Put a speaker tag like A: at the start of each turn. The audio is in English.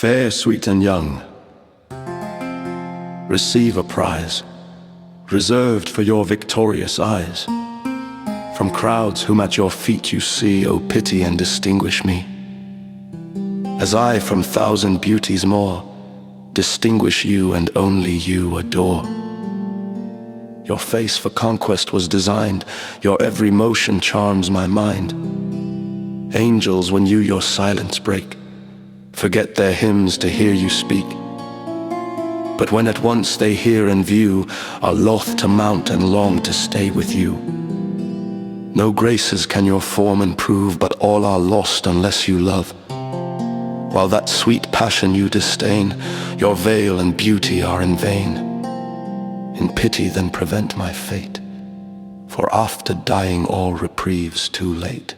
A: Fair, sweet and young, receive a prize reserved for your victorious eyes. From crowds whom at your feet you see, O pity and distinguish me, as I from thousand beauties more distinguish you and only you adore. Your face for conquest was designed, your every motion charms my mind. Angels, when you your silence break, forget their hymns to hear you speak. But when at once they hear and view, are loth to mount and long to stay with you. No graces can your form improve, but all are lost unless you love. While that sweet passion you disdain, your veil and beauty are in vain. In pity then prevent my fate, for after dying all reprieve's too late.